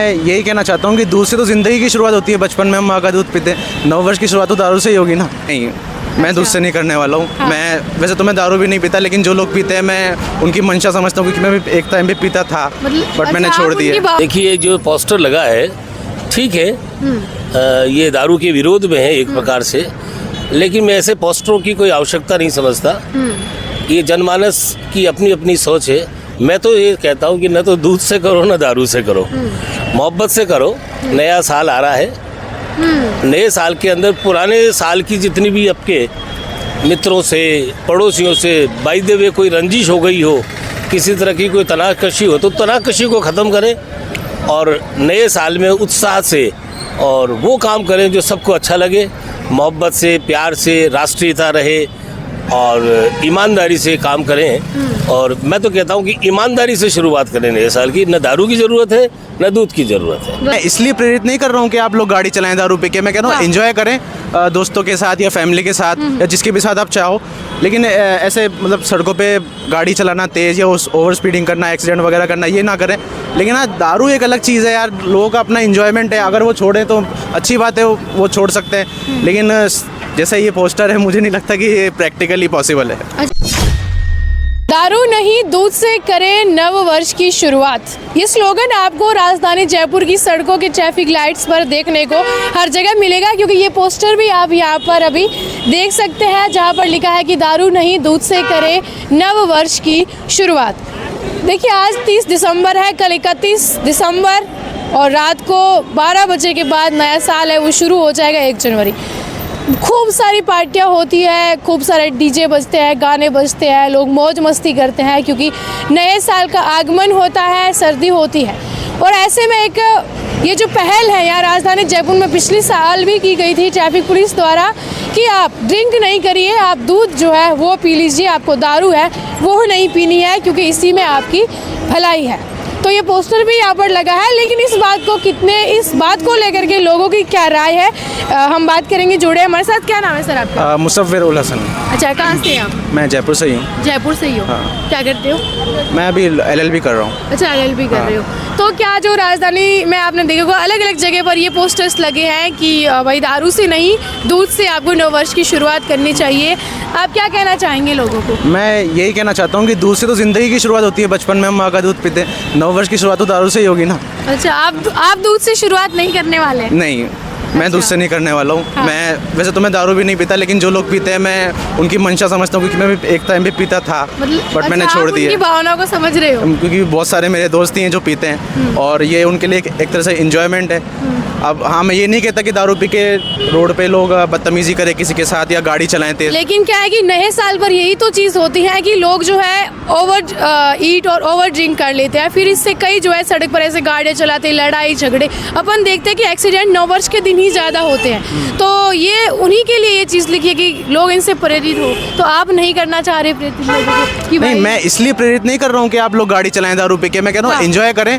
मैं यही कहना चाहता हूँ कि दूध से तो ज़िंदगी की शुरुआत होती है। बचपन में हम माँ का दूध पीते हैं, नववर्ष की शुरुआत तो दारू से ही होगी ना। नहीं, मैं दूध से नहीं करने वाला हूँ। हाँ। मैं वैसे तो मैं दारू भी नहीं पीता, लेकिन जो लोग पीते हैं मैं उनकी मंशा समझता हूँ, क्योंकि मैं भी एक टाइम पे पीता था, बट मैंने छोड़ दिया। देखिए, जो पोस्टर लगा है ठीक है, ये दारू के विरोध में है एक प्रकार से, लेकिन मैं ऐसे पोस्टरों की कोई आवश्यकता नहीं समझता। ये जनमानस की अपनी अपनी सोच है। मैं तो ये कहता हूँ कि न तो दूध से करो न दारू से करो, मोहब्बत से करो। नया साल आ रहा है, नए साल के अंदर पुराने साल की जितनी भी आपके मित्रों से, पड़ोसियों से बाय द वे कोई रंजिश हो गई हो, किसी तरह की कोई तनाकशी हो, तो तनाकशी को ख़त्म करें और नए साल में उत्साह से और वो काम करें जो सबको अच्छा लगे, मोहब्बत से, प्यार से, राष्ट्रीयता रहे और ईमानदारी से काम करें। और मैं तो कहता हूँ कि ईमानदारी से शुरुआत करें नए साल की। न दारू की ज़रूरत है न दूध की ज़रूरत है। मैं इसलिए प्रेरित नहीं कर रहा हूँ कि आप लोग गाड़ी चलाएं दारू पी के। मैं कह रहा हूँ एंजॉय करें दोस्तों के साथ या फैमिली के साथ या जिसके भी साथ आप चाहो, लेकिन ऐसे मतलब सड़कों पे गाड़ी चलाना तेज़ या ओवर स्पीडिंग करना, एक्सीडेंट वगैरह करना, ये ना करें। लेकिन हाँ, दारू एक अलग चीज़ है यार, लोगों का अपना इंजॉयमेंट है। अगर वो छोड़ें तो अच्छी बात है, वो छोड़ सकते हैं, लेकिन जैसा ये पोस्टर है मुझे नहीं लगता कि ये प्रैक्टिकली पॉसिबल है। दारू नहीं, दूध से करें नव वर्ष की शुरुआत। ये स्लोगन आपको राजधानी जयपुर की सड़कों के ट्रैफिक लाइट्स पर देखने को हर जगह मिलेगा, क्योंकि ये पोस्टर भी आप यहाँ पर अभी देख सकते हैं, जहाँ पर लिखा है कि दारू नहीं, दूध से करें नव वर्ष की शुरुआत। देखिए, आज 30 दिसंबर है, कल 31 दिसंबर और रात को 12 बजे के बाद नया साल है वो शुरू हो जाएगा 1 जनवरी। खूब सारी पार्टियां होती है, खूब सारे डीजे बजते हैं, गाने बजते हैं, लोग मौज मस्ती करते हैं, क्योंकि नए साल का आगमन होता है, सर्दी होती है। और ऐसे में एक ये जो पहल है यहाँ राजधानी जयपुर में पिछले साल भी की गई थी ट्रैफिक पुलिस द्वारा कि आप ड्रिंक नहीं करिए, आप दूध जो है वो पी लीजिए, आपको दारू है वो नहीं पीनी है, क्योंकि इसी में आपकी भलाई है। तो ये पोस्टर भी यहाँ पर लगा है, लेकिन इस बात को लेकर के लोगों की क्या राय है, हम बात करेंगे। जुड़े हमारे साथ। क्या नाम है सर आपका? मुसव्विर उल हसन। अच्छा, कहाँ से हैं आप? मैं जयपुर से ही हूँ। जयपुर से ही हो? हाँ। क्या करते हो? मैं अभी LLB कर रहा हूँ। अच्छा, LLB कर रहे हो। तो क्या जो राजधानी में आपने देखा होगा अलग अलग जगह पर ये पोस्टर्स लगे हैं कि भाई दारू से नहीं, दूध से आपको नव वर्ष की शुरुआत करनी चाहिए। आप क्या कहना चाहेंगे लोगों को? मैं यही कहना चाहता हूँ कि दूध से तो ज़िंदगी की शुरुआत होती है। बचपन में हम माँ का दूध पीते हैं, नववर्ष की शुरुआत तो दारू से ही होगी ना। अच्छा, आप दूध से शुरुआत नहीं करने वाले? नहीं, मैं दूध से नहीं करने वाला हूँ। हाँ। मैं वैसे तो मैं दारू भी नहीं पीता, लेकिन जो लोग पीते हैं मैं उनकी मंशा समझता हूँ, क्योंकि मैं भी एक टाइम पे पीता था, बट मैंने छोड़ दिया। उनकी भावनाओं को समझ रहे हो? क्योंकि बहुत सारे मेरे दोस्त ही हैं जो पीते हैं और ये उनके लिए एक तरह से इंजॉयमेंट है। अब हाँ, मैं ये नहीं कहता कि दारू पी के रोड पे लोग बदतमीजी करें किसी के साथ या गाड़ी चलाएं तेज, लेकिन क्या है कि नए साल पर यही तो चीज़ होती है कि लोग जो है ओवर ईट और ओवर ड्रिंक कर लेते हैं, फिर इससे कई जो है सड़क पर ऐसे गाड़ियाँ चलाते हैं, लड़ाई झगड़े अपन देखते हैं कि एक्सीडेंट नववर्ष के दिन ही ज़्यादा होते हैं। तो ये उन्हीं के लिए ये चीज़ लिखी है कि लोग इनसे प्रेरित हो। तो आप नहीं करना चाह रहे प्रेरित लोगों को कि नहीं, मैं इसलिए प्रेरित नहीं कर रहा हूँ कि आप लोग गाड़ी चलाएं दारू पी के। मैं कह रहा हूँ एंजॉय करें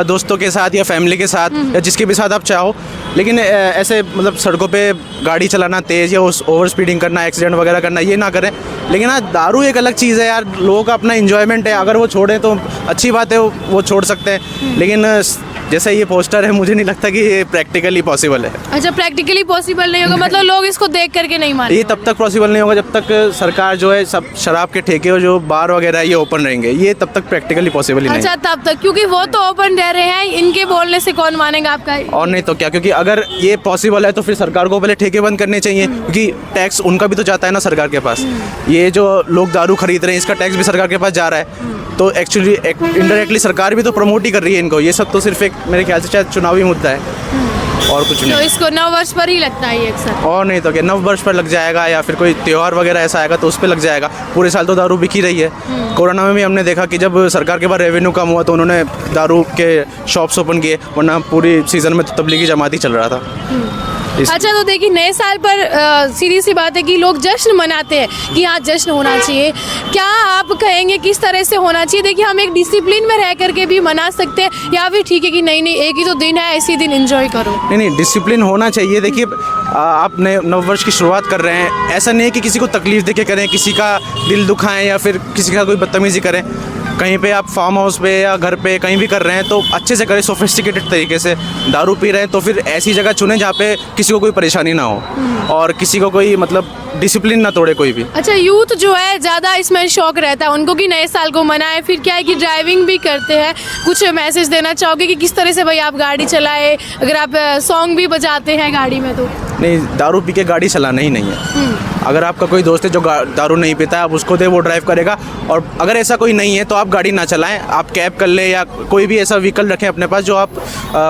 दोस्तों के साथ या फैमिली के साथ या जिसके भी साथ आप चाहो, लेकिन ऐसे मतलब सड़कों पे गाड़ी चलाना तेज़ या ओवर स्पीडिंग करना, एक्सीडेंट वगैरह करना, ये ना करें। लेकिन हाँ, दारू एक अलग चीज़ है यार, लोगों का अपना इंजॉयमेंट है। अगर वो छोड़ें तो अच्छी बात है, वो छोड़ सकते हैं, लेकिन जैसा ये पोस्टर है मुझे नहीं लगता कि ये प्रैक्टिकली पॉसिबल है। अच्छा, प्रैक्टिकली पॉसिबल नहीं होगा, मतलब लोग इसको देख करके नहीं मानेंगे। ये तब तक पॉसिबल नहीं होगा जब तक सरकार जो है सब शराब के ठेके और जो बार वगैरह ये ओपन रहेंगे, ये तब तक प्रैक्टिकली पॉसिबल ही नहीं। अच्छा, तब तक, क्योंकि वो तो ओपन रह रहे हैं, इनके बोलने से कौन मानेगा आपका? और नहीं तो क्या, क्योंकि अगर ये पॉसिबल है तो फिर सरकार को पहले ठेके बंद करने चाहिए, क्योंकि टैक्स उनका भी तो जाता है ना सरकार के पास। ये जो लोग दारू खरीद रहे हैं इसका टैक्स भी सरकार के पास जा रहा है, तो एक्चुअली इनडायरेक्टली सरकार भी तो प्रमोट ही कर रही है इनको। ये सब तो सिर्फ एक मेरे ख्याल से शायद चुनावी मुद्दा है और कुछ नहीं। तो इसको नव वर्ष पर ही लगता है अक्सर? और नहीं तो क्या, नव वर्ष पर लग जाएगा या फिर कोई त्योहार वगैरह ऐसा आएगा तो उस पर लग जाएगा। पूरे साल तो दारू बिकी रही है। कोरोना में भी हमने देखा कि जब सरकार के पास रेवेन्यू कम हुआ तो उन्होंने दारू के शॉप्स ओपन किए, वरना पूरी सीज़न में तो तबलीगी जमात ही चल रहा था। अच्छा, तो देखिए नए साल पर सीधी सी बात है कि लोग जश्न मनाते हैं कि हाँ जश्न होना चाहिए। क्या आप कहेंगे किस तरह से होना चाहिए? देखिए, हम एक डिसिप्लिन में रह करके भी मना सकते हैं, या फिर ठीक है कि नहीं एक ही तो दिन है, इसी दिन एंजॉय करो? नहीं, डिसिप्लिन होना चाहिए। देखिए, आप नए नववर्ष की शुरुआत कर रहे हैं, ऐसा नहीं है कि किसी को तकलीफ देके करें, किसी का दिल दुखाएं या फिर किसी का कोई बदतमीजी करें। कहीं पे आप फार्म हाउस पे या घर पे कहीं भी कर रहे हैं तो अच्छे से करें, सोफिस्टिकेटेड तरीके से। दारू पी रहे हैं तो फिर ऐसी जगह चुनें जहाँ पे किसी को कोई परेशानी ना हो और किसी को कोई मतलब डिसिप्लिन ना तोड़े कोई भी। अच्छा, यूथ जो है ज़्यादा इसमें शौक रहता है उनको कि नए साल को मनाए, फिर क्या है कि ड्राइविंग भी करते हैं। कुछ मैसेज देना चाहोगे कि किस तरह से भाई आप गाड़ी चलाए, अगर आप सॉन्ग भी बजाते हैं गाड़ी में तो? नहीं, दारू पी के गाड़ी चलाना ही नहीं है। अगर आपका कोई दोस्त है जो दारू नहीं पीता है, आप उसको दे, वो ड्राइव करेगा। और अगर ऐसा कोई नहीं है तो आप गाड़ी ना चलाएं, आप कैब कर ले या कोई भी ऐसा व्हीकल रखें अपने पास जो आप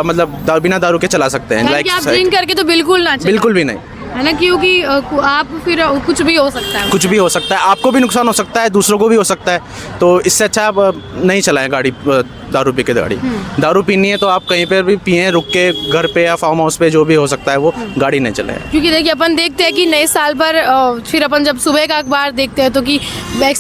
मतलब बिना दारू के चला सकते हैं। लाइक आप ड्रिंक करके तो बिल्कुल ना चलाएं। बिल्कुल भी नहीं, है ना, क्योंकि आप फिर कुछ भी हो सकता है। कुछ भी हो सकता है, आपको भी नुकसान हो सकता है, दूसरों को भी हो सकता है। तो इससे अच्छा आप नहीं चलाएं गाड़ी दारू पी के गाड़ी। दारू पीनी है तो आप कहीं पर भी पिएं, रुक के घर पे या फार्म हाउस पे, जो भी हो सकता है वो गाड़ी नहीं चलाएं। क्योंकि देखिए अपन देखते हैं कि नए साल पर फिर अपन जब सुबह का अखबार देखते हैं तो कि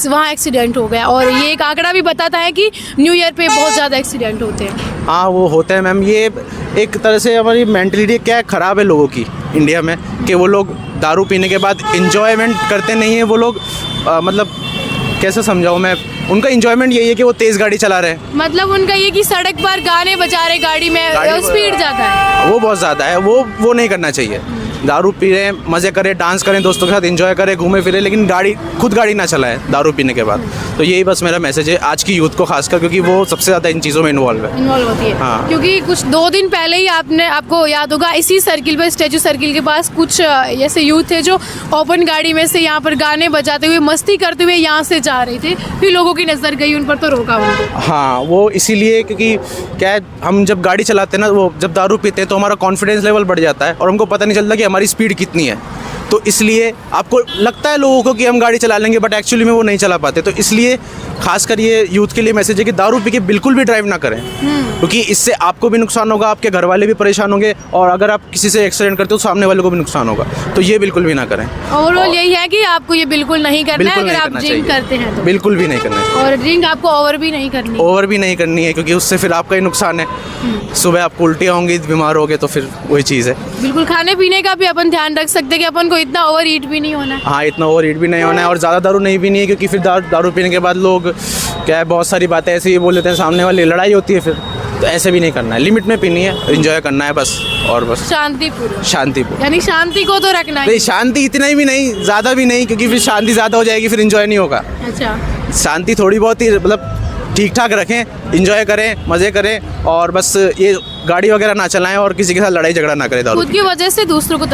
वहाँ एक्सीडेंट हो गया, और ये एक आंकड़ा भी बताता है कि न्यू ईयर पे बहुत ज़्यादा एक्सीडेंट होते हैं। हाँ, वो होते हैं मैम। ये एक तरह से हमारी मेंटलिटी क्या है, ख़राब है लोगों की इंडिया में, कि वो लोग दारू पीने के बाद इंजॉयमेंट करते नहीं है। वो लोग मतलब कैसे समझाऊँ मैं, उनका इंजॉयमेंट यही है कि वो तेज़ गाड़ी चला रहे हैं। मतलब उनका ये कि सड़क पर गाने बजा रहे गाड़ी में, स्पीड ज़्यादा है, वो बहुत ज़्यादा है। वो नहीं करना चाहिए। दारू पी रहे हैं, मज़े करें, डांस करें, दोस्तों के साथ एंजॉय करें, घूमे फिरे, लेकिन खुद गाड़ी ना चलाएं दारू पीने के बाद। तो यही बस मेरा मैसेज है आज की यूथ को खासकर, क्योंकि वो सबसे ज़्यादा इन चीज़ों में इन्वॉल्व होती है। हाँ। क्योंकि कुछ 2 दिन पहले ही आपको याद होगा, इसी सर्किल पर, स्टैचू सर्किल के पास कुछ ऐसे यूथ थे जो ओपन गाड़ी में से यहाँ पर गाने बजाते हुए, मस्ती करते हुए यहाँ से जा रहे थे। फिर लोगों की नज़र गई उन पर तो रोका उनको। हाँ, वो इसीलिए क्योंकि क्या है, हम जब गाड़ी चलाते हैं ना, वो जब दारू पीते हैं तो हमारा कॉन्फिडेंस लेवल बढ़ जाता है और हमको पता नहीं चलता कि हमारी स्पीड कितनी है। तो इसलिए आपको लगता है लोगों को कि हम गाड़ी चला लेंगे, बट एक्चुअली में वो नहीं चला पाते। तो इसलिए खासकर ये यूथ के लिए मैसेज है कि दारू पी के बिल्कुल भी ड्राइव ना करें, क्योंकि इससे आपको भी नुकसान होगा, आपके घर वाले भी परेशान होंगे, और अगर आप किसी से एक्सीडेंट करते हो तो सामने वाले को भी नुकसान होगा। तो ये बिल्कुल भी ना करें। ओवरऑल यही है कि आपको ये बिल्कुल नहीं करना है अगर आप ड्रिंक करते हैं तो। बिल्कुल भी नहीं करना है, और ड्रिंक आपको ओवर भी नहीं करनी है, क्योंकि उससे फिर आपका ही नुकसान है। सुबह आपको उल्टियाँ होंगी, बीमार होगे, तो फिर वही चीज़ है। बिल्कुल, खाने पीने का भी अपन ध्यान रख सकते हैं कि अपन को इतना ओवर ईट भी नहीं होना है। हाँ, इतना ओवर ईट भी नहीं होना है, और ज़्यादा दारू नहीं पीनी है, क्योंकि फिर दारू पीने के बाद लोग क्या है, बहुत सारी बातें ऐसे ही बोल देते हैं, सामने वाली लड़ाई होती है फिर। तो ऐसे भी नहीं करना है, लिमिट में पीनी है, एंजॉय करना है बस, और बस शांतिपूर्ण। यानी शांति को तो रखना है। नहीं, शांति इतना ही भी नहीं, ज़्यादा भी नहीं, क्योंकि फिर शांति ज़्यादा हो जाएगी, फिर एंजॉय नहीं होगा। अच्छा, शांति थोड़ी बहुत ही मतलब ठीक ठाक रखें, एंजॉय करें, मज़े करें, और बस ये गाड़ी वगैरह ना चलाएं और किसी के साथ लड़ाई झगड़ा ना करें। खुद की वजह से दूसरों को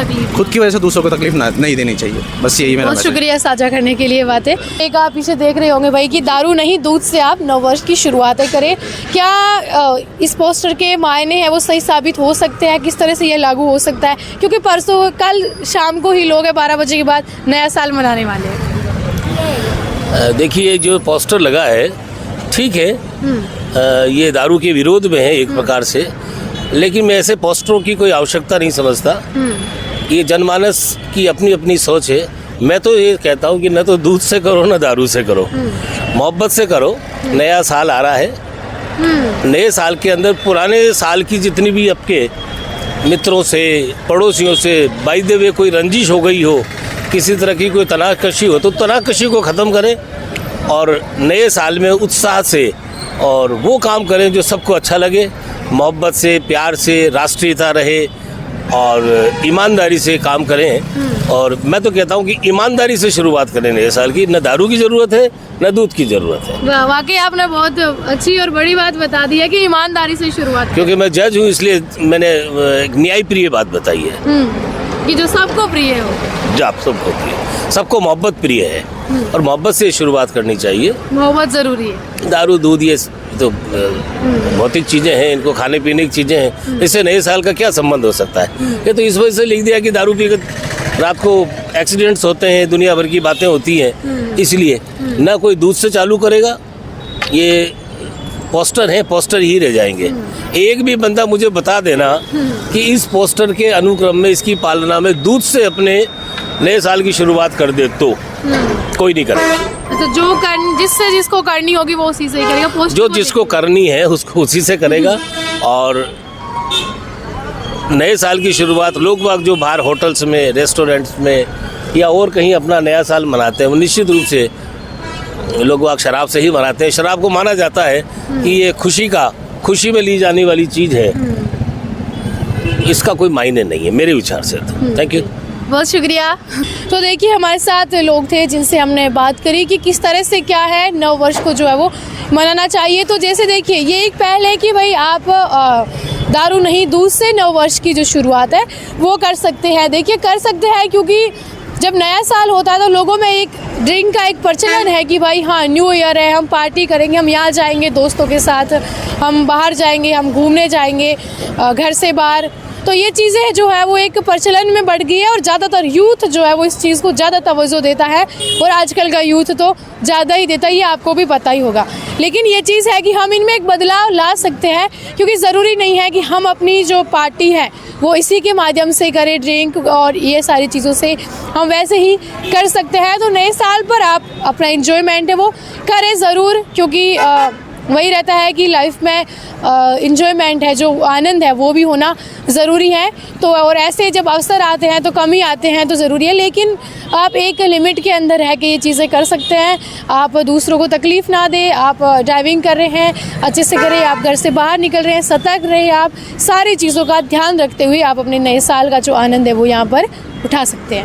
तकलीफ नहीं देनी चाहिए। बस यही मेरा बहुत शुक्रिया साझा करने के लिए बातें। एक आप पीछे देख रहे होंगे भाई कि दारू नहीं दूध से आप नववर्ष की शुरुआतें करें। क्या इस पोस्टर के मायने हैं वो सही साबित हो सकते हैं? किस तरह से ये लागू हो सकता है? क्योंकि कल शाम को ही लोग 12 बजे के बाद नया साल मनाने वाले हैं। देखिए, जो पोस्टर लगा है ठीक है, ये दारू के विरोध में है एक प्रकार से, लेकिन मैं ऐसे पोस्टरों की कोई आवश्यकता नहीं समझता। ये जनमानस की अपनी अपनी सोच है। मैं तो ये कहता हूँ कि न तो दूध से करो न दारू से करो, मोहब्बत से करो। नया साल आ रहा है, नए साल के अंदर पुराने साल की जितनी भी आपके मित्रों से, पड़ोसियों से बाय द वे कोई रंजिश हो गई हो, किसी तरह की कोई तनाकशी हो, तो तनाकशी को ख़त्म करें और नए साल में उत्साह से और वो काम करें जो सबको अच्छा लगे, मोहब्बत से, प्यार से, राष्ट्रीयता रहे और ईमानदारी से काम करें। और मैं तो कहता हूँ कि ईमानदारी से शुरुआत करें नए साल की। न दारू की ज़रूरत है न दूध की ज़रूरत है। वाकई आपने बहुत अच्छी और बड़ी बात बता दी है कि ईमानदारी से शुरुआत। क्योंकि मैं जज हूँ, इसलिए मैंने एक न्याय प्रिय बात बताई है कि जो सबको प्रिय हो, जो आप सबको प्रिय, सबको मोहब्बत प्रिय है और मोहब्बत से शुरुआत करनी चाहिए। मोहब्बत ज़रूरी है। दारू दूध ये तो भौतिक चीज़ें हैं, इनको खाने पीने की चीज़ें हैं, इससे नए साल का क्या संबंध हो सकता है? ये तो इस वजह से लिख दिया कि दारू पी कर रात को एक्सीडेंट्स होते हैं, दुनिया भर की बातें होती हैं, इसलिए ना कोई दूध से चालू करेगा। ये पोस्टर हैं, पोस्टर ही रह जाएंगे। एक भी बंदा मुझे बता देना कि इस पोस्टर के अनुक्रम में, इसकी पालना में दूध से अपने नए साल की शुरुआत कर दे तो कोई नहीं करेगा। तो जिसको करनी होगी वो उसी से ही करेगा। जो जिसको करनी है उसको उसी से करेगा। और नए साल की शुरुआत लोग बाग जो बाहर होटल्स में, रेस्टोरेंट्स में या और कहीं अपना नया साल मनाते हैं, वो निश्चित रूप से लोग वाग शराब से ही मनाते हैं। शराब को माना जाता है कि ये खुशी में ली जाने वाली चीज़ है। इसका कोई मायने नहीं है मेरे विचार से। तो थैंक यू, बहुत शुक्रिया। तो देखिए हमारे साथ लोग थे जिनसे हमने बात करी कि किस तरह से क्या है नव वर्ष को जो है वो मनाना चाहिए। तो जैसे देखिए ये एक पहल है कि भाई आप दारू नहीं दूध से नव वर्ष की जो शुरुआत है वो कर सकते हैं। देखिए कर सकते हैं क्योंकि जब नया साल होता है तो लोगों में एक ड्रिंक का एक प्रचलन है कि भाई हाँ न्यू ईयर है, हम पार्टी करेंगे, हम यहाँ जाएंगे दोस्तों के साथ, हम बाहर जाएंगे, हम घूमने जाएंगे घर से बाहर। तो ये चीज़ें जो है वो एक प्रचलन में बढ़ गई है और ज़्यादातर यूथ जो है वो इस चीज़ को ज़्यादा तवज्जो देता है और आजकल का यूथ तो ज़्यादा ही देता है, ये आपको भी पता ही होगा। लेकिन ये चीज़ है कि हम इनमें एक बदलाव ला सकते हैं क्योंकि ज़रूरी नहीं है कि हम अपनी जो पार्टी है वो इसी के माध्यम से करें, ड्रिंक और ये सारी चीज़ों से हम वैसे ही कर सकते हैं। तो नए साल पर आप अपना एंजॉयमेंट है वो करें ज़रूर, क्योंकि वही रहता है कि लाइफ में एंजॉयमेंट है, जो आनंद है वो भी होना ज़रूरी है। तो और ऐसे जब अवसर आते हैं तो कम ही आते हैं तो ज़रूरी है, लेकिन आप एक लिमिट के अंदर रह के ये चीज़ें कर सकते हैं। आप दूसरों को तकलीफ़ ना दें, आप ड्राइविंग कर रहे हैं अच्छे से करें, आप घर से बाहर निकल रहे हैं सतर्क रहे, आप सारी चीज़ों का ध्यान रखते हुए आप अपने नए साल का जो आनंद है वो यहाँ पर उठा सकते हैं।